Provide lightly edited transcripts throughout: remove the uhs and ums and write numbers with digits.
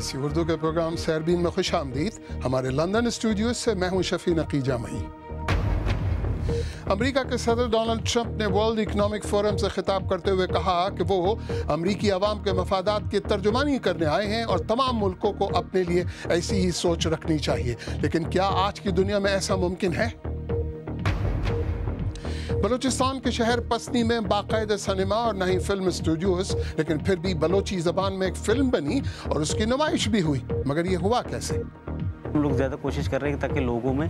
BBC Urdu کے programme سیربین میں خوش آمدید۔ ہمارے لندن اسٹوڈیوز سے میں ہوں شفیع نقی جامعی۔ امریکہ کے صدر ڈونلڈ ٹرمپ نے ورلڈ اکنامک فورم سے خطاب کرتے ہوئے کہا کہ وہ امریکی عوام کے مفادات کی ترجمانی کرنے آئے ہیں اور تمام ملکوں کو اپنے لیے ایسی ہی سوچ رکھنی چاہیے۔ لیکن کیا آج کی دنیا میں ایسا ممکن ہے؟ بلوچستان کے شہر پسنی میں باقاعدہ سنیما اور نہ ہی فلم اسٹوڈیوز، لیکن پھر بھی بلوچی زبان میں ایک فلم بنی اور اس کی نمائش بھی ہوئی، مگر یہ ہوا کیسے؟ ہم لوگ زیادہ کوشش کر رہے ہیں تاکہ لوگوں میں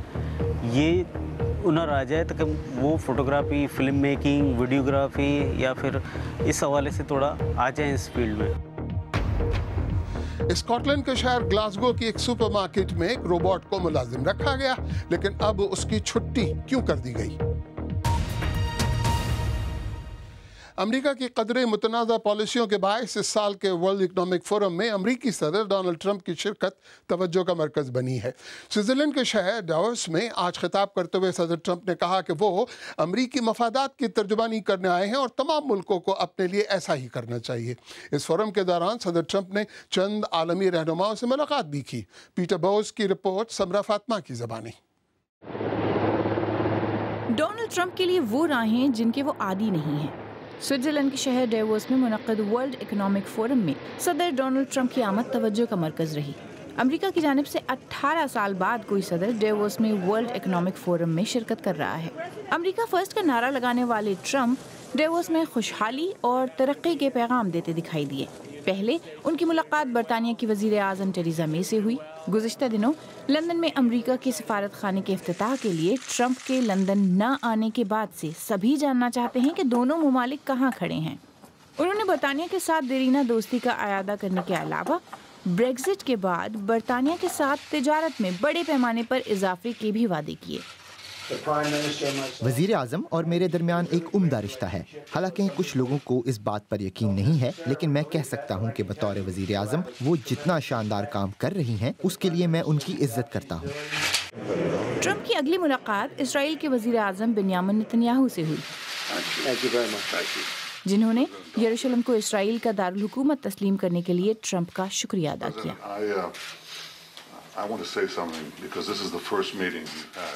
یہ ہنر آ جائے، تاکہ وہ فوٹوگرافی، فلم میکنگ، ویڈیوگرافی یا پھر اس حوالے سے تھوڑا آ جائیں اس فیلڈ میں۔ اسکاٹ لینڈ کے شہر گلاسگو کی ایک سپر مارکیٹ میں ایک روبوٹ کو ملازم رکھا گیا، لیکن اب اس کی چھٹی کیوں کر دی گئی؟ امریکہ کی قدرے متنازع پالیسیوں کے باعث اس سال کے ورلڈ اکنامک فورم میں امریکی صدر ڈونلڈ ٹرمپ کی شرکت توجہ کا مرکز بنی ہے۔ سوئٹزرلینڈ کے شہر ڈاووس میں آج خطاب کرتے ہوئے صدر ٹرمپ نے کہا کہ وہ امریکی مفادات کی ترجمانی کرنے آئے ہیں اور تمام ملکوں کو اپنے لیے ایسا ہی کرنا چاہیے۔ اس فورم کے دوران صدر ٹرمپ نے چند عالمی رہنماؤں سے ملاقات بھی کی۔ پیٹر بوز کی رپورٹ سمرا فاطمہ کی زبانی۔ ڈونلڈ ٹرمپ کے لیے وہ راہیں جن کے وہ عادی نہیں ہیں۔ سوئٹزرلینڈ کے شہر ڈیووس میں منعقد ورلڈ اکنامک فورم میں صدر ڈونلڈ ٹرمپ کی آمد توجہ کا مرکز رہی۔ امریکہ کی جانب سے 18 سال بعد کوئی صدر ڈیووس میں ورلڈ اکنامک فورم میں شرکت کر رہا ہے۔ امریکہ فرسٹ کا نعرہ لگانے والے ٹرمپ ڈیووس میں خوشحالی اور ترقی کے پیغام دیتے دکھائی دیے۔ پہلے ان کی ملاقات برطانیہ کی وزیر اعظم ٹریزا مے سے ہوئی۔ گزشتہ دنوں لندن میں امریکہ کے سفارت خانے کے افتتاح کے لیے ٹرمپ کے لندن نہ آنے کے بعد سے سبھی جاننا چاہتے ہیں کہ دونوں ممالک کہاں کھڑے ہیں۔ انہوں نے برطانیہ کے ساتھ دیرینہ دوستی کا اعادہ کرنے کے علاوہ بریگزٹ کے بعد برطانیہ کے ساتھ تجارت میں بڑے پیمانے پر اضافے کے بھی وعدے کیے۔ وزیر اعظم اور میرے درمیان ایک عمدہ رشتہ ہے، حالانکہ کچھ لوگوں کو اس بات پر یقین نہیں ہے، لیکن میں کہہ سکتا ہوں کہ بطور وزیر اعظم وہ جتنا شاندار کام کر رہی ہیں اس کے لیے میں ان کی عزت کرتا ہوں۔ ٹرمپ کی اگلی ملاقات اسرائیل کے وزیر اعظم بنیامن نتنیاہو سے ہوئی، جنہوں نے یروشلم کو اسرائیل کا دارالحکومت تسلیم کرنے کے لیے ٹرمپ کا شکریہ ادا کیا۔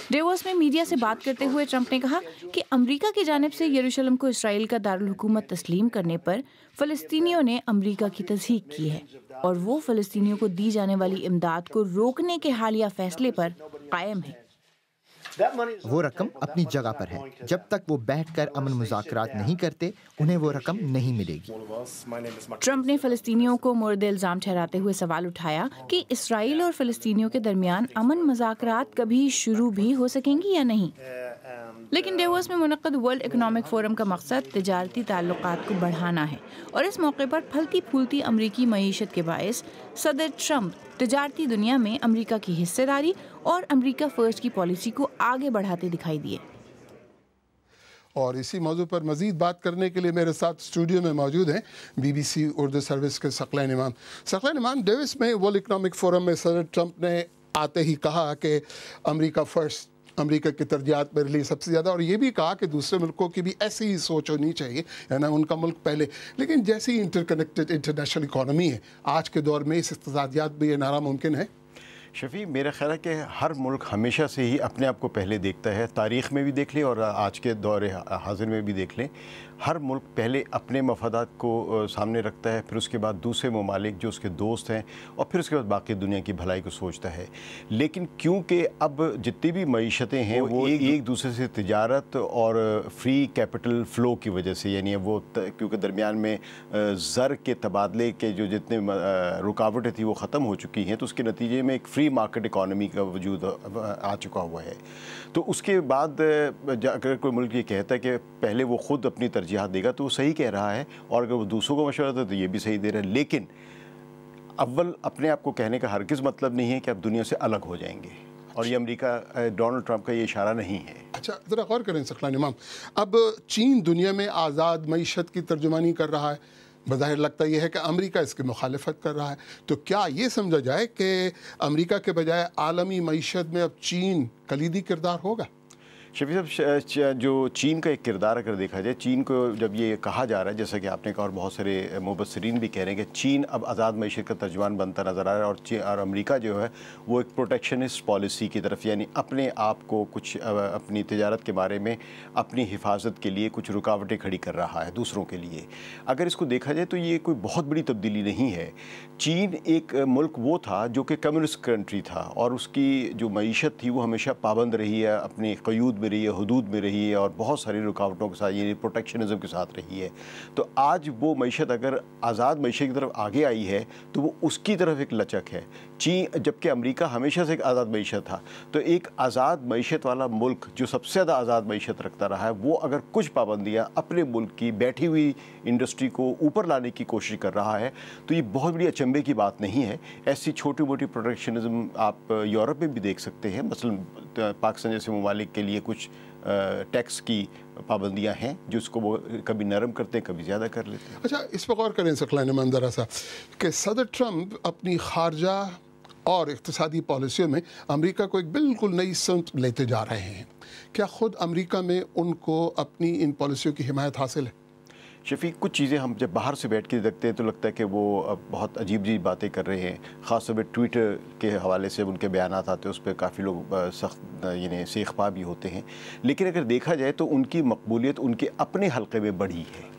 ڈیووس میں میڈیا سے بات کرتے ہوئے ٹرمپ نے کہا کہ امریکہ کی جانب سے یروشلم کو اسرائیل کا دارالحکومت تسلیم کرنے پر فلسطینیوں نے امریکہ کی تصدیق کی ہے اور وہ فلسطینیوں کو دی جانے والی امداد کو روکنے کے حالیہ فیصلے پر قائم ہے۔ وہ رقم اپنی جگہ پر ہے، جب تک وہ بیٹھ کر امن مذاکرات نہیں کرتے انہیں وہ رقم نہیں ملے گی۔ ٹرمپ نے فلسطینیوں کو مورد الزام ٹھہراتے ہوئے سوال اٹھایا کہ اسرائیل اور فلسطینیوں کے درمیان امن مذاکرات کبھی شروع بھی ہو سکیں گی یا نہیں۔ لیکن ڈیووس میں منعقد ورلڈ اکنامک فورم کا مقصد تجارتی تعلقات کو بڑھانا ہے، اور اس موقع پر پھلتی پھولتی امریکی معیشت کے باعث صدر ٹرمپ تجارتی دنیا میں امریکہ کی حصہ داری اور امریکہ فرسٹ کی پالیسی کو آگے بڑھاتے دکھائی دیے۔ اور اسی موضوع پر مزید بات کرنے کے لیے میرے ساتھ اسٹوڈیو میں موجود ہیں BBC اردو سروس کے ثقلین امام۔ ثقلین امام، ڈیووس میں ورلڈ اکنامک فورم میں صدر ٹرمپ نے آتے ہی کہا کہ امریکہ فرسٹ، امریکہ کی ترجیحات میرے لیے سب سے زیادہ، اور یہ بھی کہا کہ دوسرے ملکوں کی بھی ایسی ہی سوچ ہونی چاہیے، یعنی ان کا ملک پہلے۔ لیکن جیسی انٹر کنیکٹڈ انٹرنیشنل اکانومی ہے آج کے دور میں، اس اقتصادیات میں یہ نعرہ ممکن ہے؟ شفیع، میرا خیال ہے کہ ہر ملک ہمیشہ سے ہی اپنے آپ کو پہلے دیکھتا ہے، تاریخ میں بھی دیکھ لیں اور آج کے دور حاضر میں بھی دیکھ لیں، ہر ملک پہلے اپنے مفادات کو سامنے رکھتا ہے، پھر اس کے بعد دوسرے ممالک جو اس کے دوست ہیں، اور پھر اس کے بعد باقی دنیا کی بھلائی کو سوچتا ہے۔ لیکن کیونکہ اب جتنی بھی معیشتیں ہیں وہ ایک دوسرے سے تجارت اور فری کیپٹل فلو کی وجہ سے، یعنی وہ کیونکہ درمیان میں زر کے تبادلے کے جو جتنے رکاوٹیں تھیں وہ ختم ہو چکی ہیں، تو اس کے نتیجے میں ایک فری مارکیٹ اکانومی کا وجود آ چکا ہوا ہے۔ تو اس کے بعد اگر کوئی ملک یہ کہتا ہے کہ پہلے وہ خود اپنی ترجیحات دے گا تو وہ صحیح کہہ رہا ہے، اور اگر وہ دوسروں کو مشورہ دے تو یہ بھی صحیح دے رہا ہے۔ لیکن اول اپنے آپ کو کہنے کا ہرگز مطلب نہیں ہے کہ آپ دنیا سے الگ ہو جائیں گے، اور یہ امریکہ ڈونلڈ ٹرمپ کا یہ اشارہ نہیں ہے۔ اچھا، ذرا غور کریں ثقلین امام، اب چین دنیا میں آزاد معیشت کی ترجمانی کر رہا ہے، بظاہر لگتا یہ ہے کہ امریکہ اس کی مخالفت کر رہا ہے، تو کیا یہ سمجھا جائے کہ امریکہ کے بجائے عالمی معیشت میں اب چین کلیدی کردار ہوگا؟ शफी साहब, जो चीन का एक किरदार अगर देखा जाए, चीन को जब ये कहा जा रहा है, जैसा कि आपने कहा और बहुत सारे मुबस्सिरीन भी कह रहे हैं कि चीन अब आज़ाद मईशत का तर्जुमान बनता नज़र आ रहा है, और अमेरिका जो है वो एक प्रोटेक्शनिस्ट पॉलिसी की तरफ, यानी अपने आप को कुछ अपनी तिजारत के बारे में अपनी हिफाजत के लिए कुछ रुकावटें खड़ी कर रहा है दूसरों के लिए। अगर इसको देखा जाए तो ये कोई बहुत बड़ी तब्दीली नहीं है। चीन एक मुल्क वो था जो कि कम्युनिस्ट कंट्री था, और उसकी जो मईशत थी वो हमेशा पाबंद रही है, अपनी क़यूद में रही है, हदूद में रही है, और बहुत सारी रुकावटों के साथ, यानी प्रोटेक्शनिज़म के साथ रही है। तो आज वो मईशत अगर आज़ाद मईशत की तरफ आगे आई है तो वो उसकी तरफ एक लचक है। चीन, जबकि अमेरिका हमेशा से एक आज़ाद मईशत था, तो एक आज़ाद मईशत वाला मुल्क जो सबसे ज़्यादा आज़ाद मईशत रखता रहा है, वो अगर कुछ पाबंदियाँ अपने मुल्क की बैठी हुई इंडस्ट्री को ऊपर लाने की कोशिश कर रहा है, तो ये बहुत बड़ी अचंभे की बात नहीं है। ऐसी छोटी मोटी प्रोटेक्शनिज़म आप यूरोप में भी देख सकते हैं। मसलन पाकिस्तान जैसे ममालिक के लिए कुछ टैक्स की पाबंदियां हैं जो उसको वो कभी नरम करते हैं, कभी ज़्यादा कर लेते हैं। अच्छा, इस पर गौर करें सकलान मंजरा सा कि सदर ट्रंप अपनी खारजा और इक़्तिसादी पॉलिसियों में अमेरिका को एक बिल्कुल नई समत लेते जा रहे हैं। क्या ख़ुद अमेरिका में उनको अपनी इन पॉलिसियों की हिमायत हासिल है? शफी, कुछ चीज़ें हम जब बाहर से बैठ के देखते हैं तो लगता है कि वो बहुत अजीब अजीब बातें कर रहे हैं। ख़ास तौर पर ट्विटर के हवाले से उनके बयान आते हैं, उस पर काफ़ी लोग सख्त यानी सेखपा भी होते हैं। लेकिन अगर देखा जाए तो उनकी मकबूलियत उनके अपने हल्के में बढ़ी है।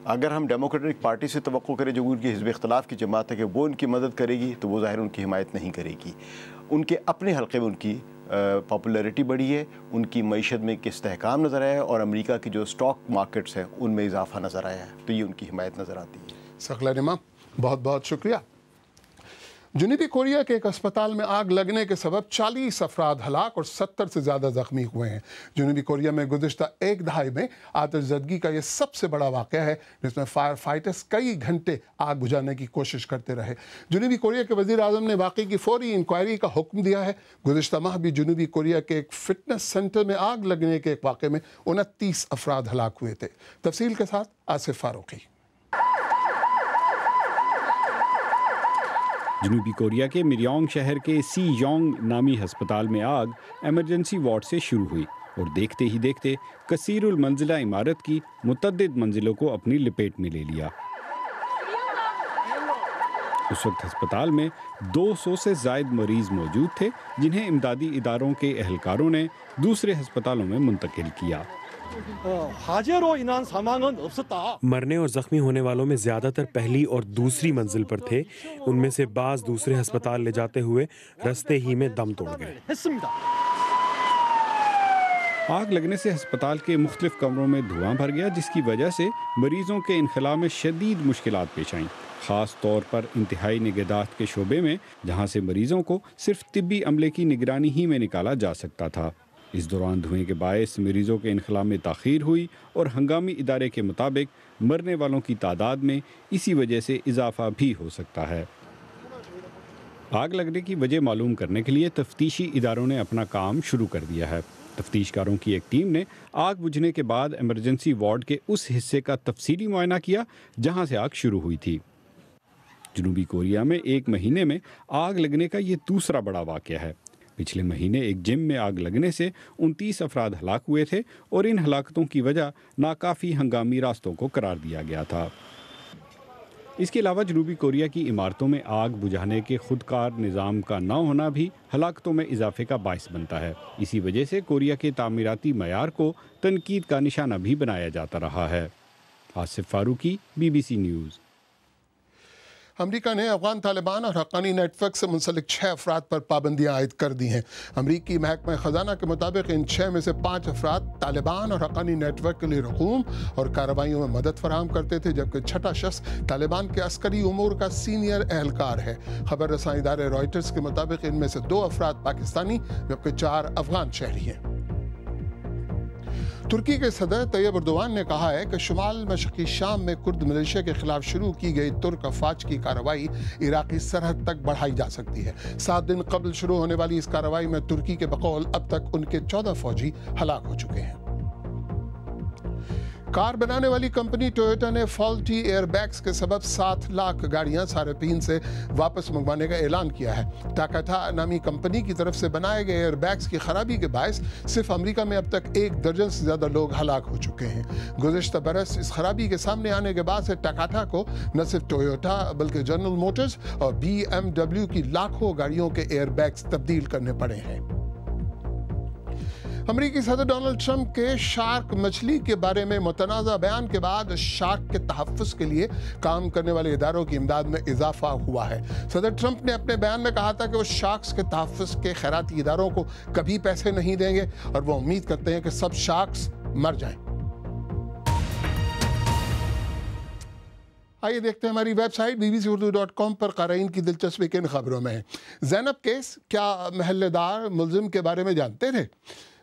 अगर हम डेमोक्रेटिक पार्टी से तवक्को करें, जो उनकी हिज़्ब इख्तिलाफ़ की जमात है, कि वो उनकी मदद करेगी, तो वो ज़ाहिर उनकी हिमायत नहीं करेगी। उनके अपने हल्के में उनकी पॉपुलैरिटी बढ़ी है, उनकी मईशत में एक इस्तेहकाम नज़र आया है, और अमेरिका की जो स्टॉक मार्केट्स हैं उनमें इजाफा नज़र आया है, तो ये उनकी हिमायत नज़र आती है। सकलान इमाम, बहुत बहुत शुक्रिया। जनूबी कोरिया के एक अस्पताल में आग लगने के सबब 40 अफराद हलाक और 70 से ज़्यादा ज़ख्मी हुए हैं। जनूबी कोरिया में गुज़िश्ता एक दहाई में आतिशज़दगी का यह सबसे बड़ा वाक़या है, जिसमें फायर फाइटर्स कई घंटे आग बुझाने की कोशिश करते रहे। जनूबी कोरिया के वज़ीर आज़म ने वाक़े की फ़ौरी इंक्वायरी का हुक्म दिया है। गुज़िश्ता माह भी जनूबी कोरिया के एक फ़िटनेस सेंटर में आग लगने के एक वाक़े में 29 अफराद हलाक हुए थे। तफसील के साथ आसिफ फारूकी। जनूबी कोरिया के मिरयोंग शहर के सी योंग नामी हस्पताल में आग एमरजेंसी वार्ड से शुरू हुई और देखते ही देखते कसीरुल मंजिला इमारत की मुतअद्दिद मंजिलों को अपनी लपेट में ले लिया। उस वक्त हस्पताल में 200 से ज़ायद मरीज मौजूद थे, जिन्हें इमदादी इदारों के एहलकारों ने दूसरे हस्पतालों में मुंतकिल किया। मरने और जख्मी होने वालों में ज्यादातर पहली और दूसरी मंजिल पर थे। उनमें से बाज दूसरे अस्पताल ले जाते हुए रास्ते ही में दम तोड़ गए। आग लगने से अस्पताल के मुख्तलिफ कमरों में धुआं भर गया, जिसकी वजह से मरीजों के इनखला में शदीद मुश्किलात पेश आईं, ख़ास तौर पर इंतहाई निगहदाश्त के शोबे में, जहाँ से मरीजों को सिर्फ तिब्बी अमले की निगरानी ही में निकाला जा सकता था। इस दौरान धुएं के बायस मरीजों के इनखला में ताख़ीर हुई और हंगामी इदारे के मुताबिक मरने वालों की तादाद में इसी वजह से इजाफा भी हो सकता है। आग लगने की वजह मालूम करने के लिए तफ्तीशी इदारों ने अपना काम शुरू कर दिया है। तफ्तीशकारों की एक टीम ने आग बुझने के बाद एमरजेंसी वार्ड के उस हिस्से का तफसीली मुआयना किया जहां से आग शुरू हुई थी। जनूबी कोरिया में एक महीने में आग लगने का ये दूसरा बड़ा वाक़या है। पिछले महीने एक जिम में आग लगने से 29 अफराद हलाक हुए थे और इन हलाकतों की वजह नाकाफ़ी हंगामी रास्तों को करार दिया गया था। इसके अलावा जनूबी कोरिया की इमारतों में आग बुझाने के खुदकार निज़ाम का न होना भी हलाकतों में इजाफे का बायस बनता है। इसी वजह से कोरिया के तामीराती मयार को तनकीद का निशाना भी बनाया जाता रहा है। Asif Farooqi, BBC news. America Afghan अफगान तालिबान और हक्कानी नेटवर्क से मुंसलिक 6 अफराद पर पाबंदियाँ आयद कर दी हैं। अमरीकी महकमा ख़जाना के मुताबिक इन 6 में से 5 अफराद तालिबान और हक्कानी नेटवर्क के लिए रकूम और कार्रवाइयों में मदद फराहम करते थे, जबकि छठा शख्स तालिबान के अस्करी उमूर का सीनियर एहलकार है। खबर रसां इदारे रॉयटर्स के मुताबिक इनमें से 2 अफराद पाकिस्तानी जबकि 4 अफगान शहरी हैं। तुर्की के सदर तैयब अर्दोगान ने कहा है कि शुमाल मशरक़ी शाम में कुर्द मिलिशिया के खिलाफ शुरू की गई तुर्क अफवाज की कार्रवाई इराक़ी सरहद तक बढ़ाई जा सकती है। 7 दिन कबल शुरू होने वाली इस कार्रवाई में तुर्की के बकौल अब तक उनके 14 फौजी हलाक हो चुके हैं। कार बनाने वाली कंपनी टोयोटा ने फॉल्टी एयरबैग्स के सबब 7 लाख गाड़ियां 3.5 से वापस मंगवाने का ऐलान किया है। टाकाटा नामी कंपनी की तरफ से बनाए गए एयरबैग्स की खराबी के बायस सिर्फ अमेरिका में अब तक 1 दर्जन से ज्यादा लोग हलाक हो चुके हैं। गुज़िश्ता बरस इस खराबी के सामने आने के बाद से टाकाटा को न सिर्फ टोयोटा बल्कि जनरल मोटर्स और BMW की लाखों गाड़ियों के एयरबैग्स तब्दील करने पड़े हैं। अमेरिकी सदर डोनाल्ड ट्रंप के शार्क मछली के बारे में मुतनाज़ा बयान के बाद शार्क के तहफ़्फ़ुज़ के लिए काम करने वाले इदारों की इमदाद में इजाफा हुआ है। सदर ट्रंप ने अपने बयान में कहा था कि वो शार्क्स के तहफ़्फ़ुज़ के खैराती इदारों को कभी पैसे नहीं देंगे और वो उम्मीद करते हैं कि सब शार्क्स मर जाएं। आइए देखते हैं हमारी वेबसाइट bbcurdu.com पर क़ारीन की दिलचस्पी किन खबरों में है। ज़ैनब केस, क्या महल्लेदार मुलजिम के बारे में जानते थे?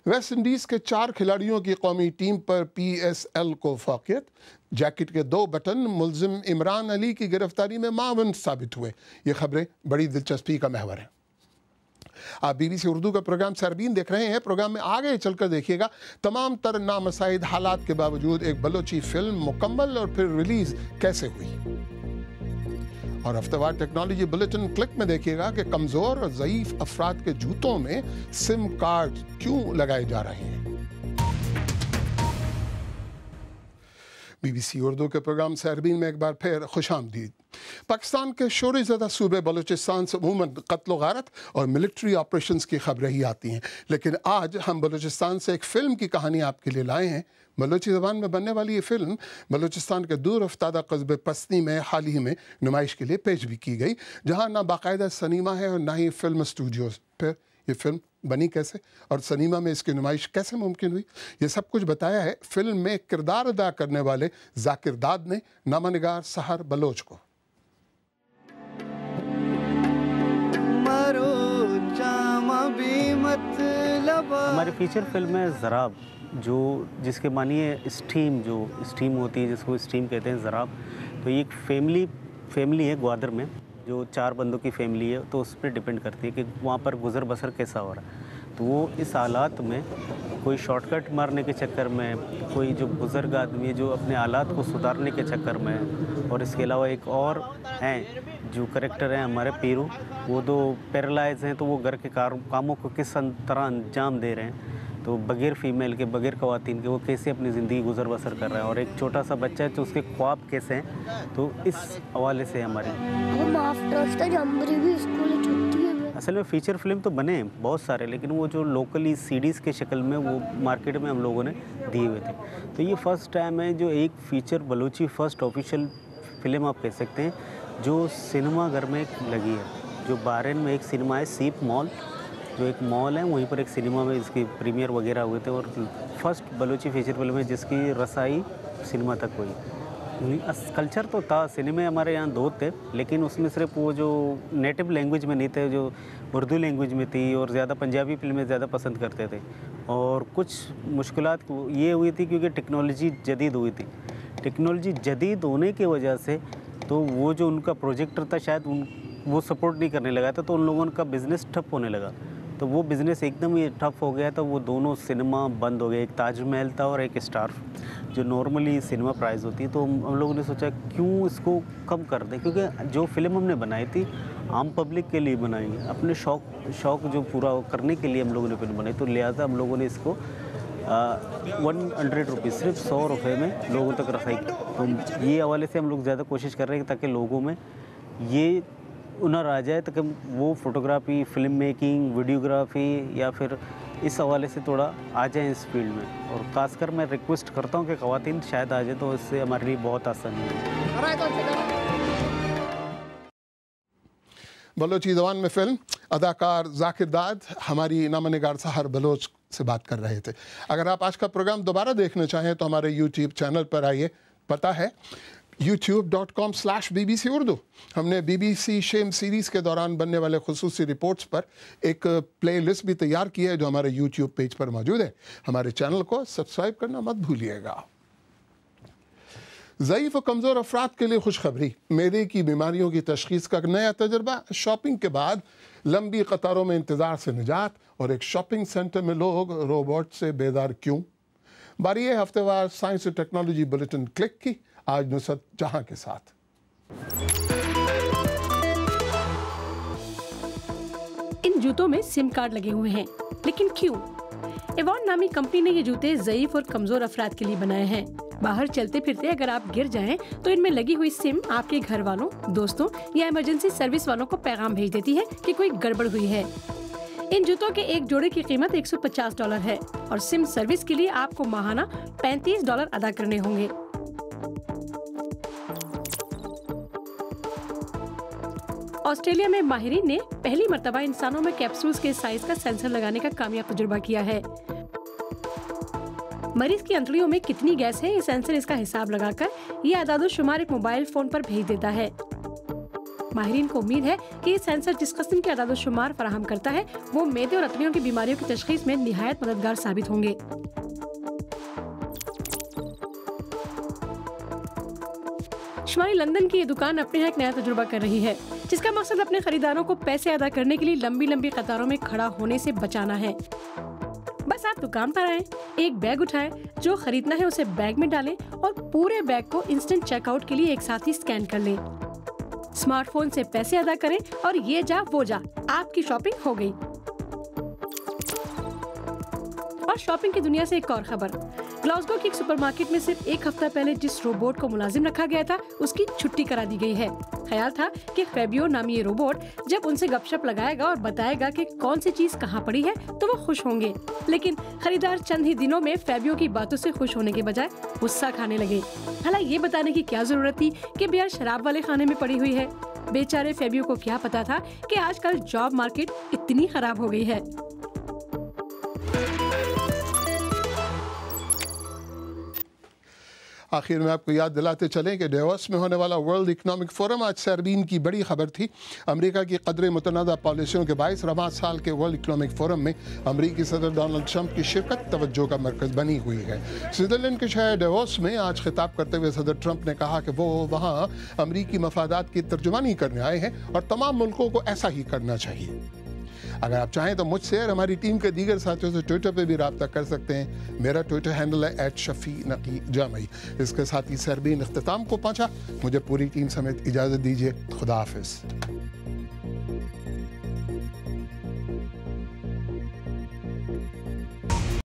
वेस्ट इंडीज़ के 4 खिलाड़ियों की कौमी टीम पर PSL को फौकियत। जैकेट के 2 बटन मुलजिम इमरान अली की गिरफ्तारी में मावन साबित हुए। ये खबरें बड़ी दिलचस्पी का महवर हैं। आप BBC उर्दू का प्रोग्राम सरबीन देख रहे हैं। प्रोग्राम में आगे चलकर देखिएगा तमाम तर नामसाइद हालात के बावजूद एक बलोची फिल्म मुकम्मल और फिर रिलीज कैसे हुई। और हफ्तेवार टेक्नोलॉजी बुलेटिन क्लिक में देखिएगा कि कमजोर और ज़ईफ अफराद के जूतों में सिम कार्ड क्यों लगाए जा रहे हैं। BBC उर्दू के प्रोग्राम सरबीन में एक बार फिर खुशामदीद। पाकिस्तान के शोरी ज़दा सूबे बलूचिस्तान से अमूमन कत्ल गारत और मिलिट्री ऑपरेशंस की खबरें ही आती हैं, लेकिन आज हम बलूचिस्तान से एक फ़िल्म की कहानी आपके लिए लाए हैं। बलोची ज़बान में बनने वाली ये फ़िल्म बलूचिस्तान के दूर अफ्तादा कस्बे पस्ती में हाल ही में नुमाइश के लिए पेश भी की गई, जहाँ ना बाकायदा सिनेमा है और ना ही फिल्म स्टूडियोज़। फिर ये फिल्म बनी कैसे और सिनेमा में इसकी नुमाइश कैसे मुमकिन हुई, ये सब कुछ बताया है फिल्म में किरदार अदा करने वाले जाकिर दाद ने नामानिगार सहर बलोच को। हमारी फीचर फिल्म है ज़राब, जो जिसके मानिए स्टीम होती है, जिसको स्टीम कहते हैं ज़राब। तो ये एक फैमिली है ग्वादर में, जो 4 बंदों की फैमिली है। तो उस पर डिपेंड करती है कि वहाँ पर गुज़र बसर कैसा हो रहा है। तो वो इस हालात में कोई शॉर्टकट मारने के चक्कर में, कोई जो बुज़ुर्ग आदमी है जो अपने हालात को सुधारने के चक्कर में, और इसके अलावा एक और हैं जो करेक्टर हैं हमारे पीरू, वो तो पैरालाइज हैं, तो वो घर के कामों को किस तरह अंजाम दे रहे हैं, तो बगैर फीमेल के, बगैर ख़वातीन के वो कैसे अपनी ज़िंदगी गुजर बसर कर रहा है, और एक छोटा सा बच्चा है तो उसके ख्वाब कैसे हैं। तो इस हवाले से हमारी असल में फ़ीचर फिल्म तो बने हैं बहुत सारे, लेकिन वो जो लोकली सीडीज़ के शक्ल में वो मार्केट में हम लोगों ने दिए हुए थे। तो ये फ़र्स्ट टाइम है जो एक feature Balochi first official film आप कह सकते हैं जो सिनेमा घर में लगी है। जो बहरीन में एक सिनेमा है सीप मॉल, जो एक मॉल है, वहीं पर एक सिनेमा में इसकी प्रीमियर वगैरह हुए थे, और फर्स्ट बलूची फीचर फिल्म है जिसकी रसाई सिनेमा तक हुई। कल्चर तो था, सिनेमा हमारे यहाँ 2 थे, लेकिन उसमें सिर्फ वो जो नेटिव लैंग्वेज में नहीं थे, जो उर्दू लैंग्वेज में थी, और ज़्यादा पंजाबी फिल्में ज़्यादा पसंद करते थे। और कुछ मुश्किलात ये हुई थी क्योंकि टेक्नोलॉजी जदीद हुई थी। टेक्नोलॉजी जदीद होने की वजह से तो वो जो उनका प्रोजेक्टर था शायद वो सपोर्ट नहीं करने लगा था, तो उन लोगों का बिज़नेस ठप होने लगा। तो वो बिज़नेस एकदम ही ठप हो गया, तो वो दोनों सिनेमा बंद हो गए। एक ताजमहल था और एक स्टार, जो नॉर्मली सिनेमा प्राइस होती है। तो हम लोगों ने सोचा क्यों इसको कम कर दें, क्योंकि जो फिल्म हमने बनाई थी आम पब्लिक के लिए बनाई है, अपने शौक़ जो पूरा करने के लिए हम लोगों ने फिल्म बनाई। तो लिहाजा हम लोगों ने इसको 100 रुपीज़, सिर्फ 100 रुपये में लोगों तक रसाई। तो ये हवाले से हम लोग ज़्यादा कोशिश कर रहे हैं ताकि लोगों में ये हुनर आ जाए, ताकि वो फ़ोटोग्राफी, फिल्म मेकिंग, वीडियोग्राफी या फिर इस हवाले से थोड़ा आ जाए इस फील्ड में। और ख़ासकर मैं रिक्वेस्ट करता हूँ कि ख़वातीन शायद आ जाए, तो इससे हमारे लिए बहुत आसानी है। बलोची ज़बान में फिल्म अदाकार जाकिर दाद हमारी नामनिगार सहर बलोच से बात कर रहे थे। अगर आप आज का प्रोग्राम दोबारा देखना चाहें तो हमारे YouTube चैनल पर आइए, पता है youtube.com/BBC उर्दू। हमने BBC शेम सीरीज़ के दौरान बनने वाले खुसूसी रिपोर्ट्स पर एक प्ले लिस्ट भी तैयार की है जो हमारे YouTube पेज पर मौजूद है। हमारे चैनल को सब्सक्राइब करना मत भूलिएगा। ज़ईफ़ और कमज़ोर अफराद के लिए खुशखबरी, मैदे की बीमारियों की तशख़ीस का नया तजर्बा, शॉपिंग के बाद लंबी कतारों में इंतज़ार से निजात, और एक शॉपिंग सेंटर में लोग रोबोट से बेदार क्यों। बारी है हफ्तेवार साइंस और टेक्नोलॉजी बुलेटिन क्लिक की, आज नुसरत जहां के साथ। इन जूतों में सिम कार्ड लगे हुए हैं, लेकिन क्यों? एवॉन नामी कंपनी ने ये जूते ज़ईफ और कमजोर अफराद के लिए बनाए हैं। बाहर चलते फिरते अगर आप गिर जाएं, तो इनमें लगी हुई सिम आपके घर वालों, दोस्तों या इमरजेंसी सर्विस वालों को पैगाम भेज देती है कि कोई गड़बड़ हुई है। इन जूतों के एक जोड़े की कीमत $150 है और सिम सर्विस के लिए आपको माहाना $35 अदा करने होंगे। ऑस्ट्रेलिया में माहिरीन ने पहली मर्तबा इंसानों में कैप्सूल्स के साइज का सेंसर लगाने का कामयाब तजुर्बा किया है। मरीज की अंतड़ियों में कितनी गैस है, ये सेंसर इसका हिसाब लगाकर ये अदाद-ओ-शुमार एक मोबाइल फोन पर भेज देता है। माहिरीन को उम्मीद है कि ये सेंसर जिस किस्म के अदाद-ओ-शुमार फराहम करता है वो मेदे और अतड़ियों की बीमारियों की तशखीस में निहायत मददगार साबित होंगे। शुमाली लंदन की ये दुकान अपने यहाँ एक नया तजुर्बा कर रही है, जिसका मकसद अपने खरीदारों को पैसे अदा करने के लिए लंबी लंबी कतारों में खड़ा होने से बचाना है। बस आप दुकान पर आएं, एक बैग उठाएं, जो खरीदना है उसे बैग में डालें और पूरे बैग को इंस्टेंट चेकआउट के लिए एक साथ ही स्कैन कर लें। स्मार्टफोन से पैसे अदा करें और ये जा वो जा, आपकी शॉपिंग हो गई। और शॉपिंग की दुनिया से एक और खबर। ग्लासगो की एक सुपरमार्केट में सिर्फ एक हफ्ता पहले जिस रोबोट को मुलाजिम रखा गया था उसकी छुट्टी करा दी गई है। ख्याल था कि फेबियो नामी ये रोबोट जब उनसे गपशप लगाएगा और बताएगा कि कौन सी चीज कहाँ पड़ी है तो वो खुश होंगे, लेकिन खरीदार चंद ही दिनों में फेबियो की बातों से खुश होने के बजाय गुस्सा खाने लगे। हालांकि ये बताने की क्या जरूरत थी कि बियर शराब वाले खाने में पड़ी हुई है। बेचारे फेबियो को क्या पता था कि आजकल जॉब मार्केट इतनी खराब हो गई है। आखिर में आपको याद दिलाते चलें कि डेवोस में होने वाला वर्ल्ड इकनॉमिक फोरम आज सरबीन की बड़ी खबर थी। अमेरिका की कदरे मुतनाज़ा पॉलिसियों के बायस रवां साल के वर्ल्ड इकनॉमिक फोरम में अमेरिकी सदर डोनाल्ड ट्रंप की शिरकत तवज्जो का मरकज़ बनी हुई है। स्विट्ज़रलैंड के शहर डेवोस में आज खिताब करते हुए सदर ट्रंप ने कहा कि वो वहाँ अमेरिकी मफादात की तर्जुमानी करने आए हैं और तमाम मुल्कों को ऐसा ही करना चाहिए। अगर आप चाहें तो मुझसे और हमारी टीम के दीगर साथियों से ट्विटर पे भी रब्ता कर सकते हैं। मेरा ट्विटर हैंडल है @शफी_नकी_जामई। इसके साथ ही सरबीन इख्तिताम को पहुंचा। मुझे पूरी टीम समेत इजाज़त दीजिए। खुदा हाफिज़।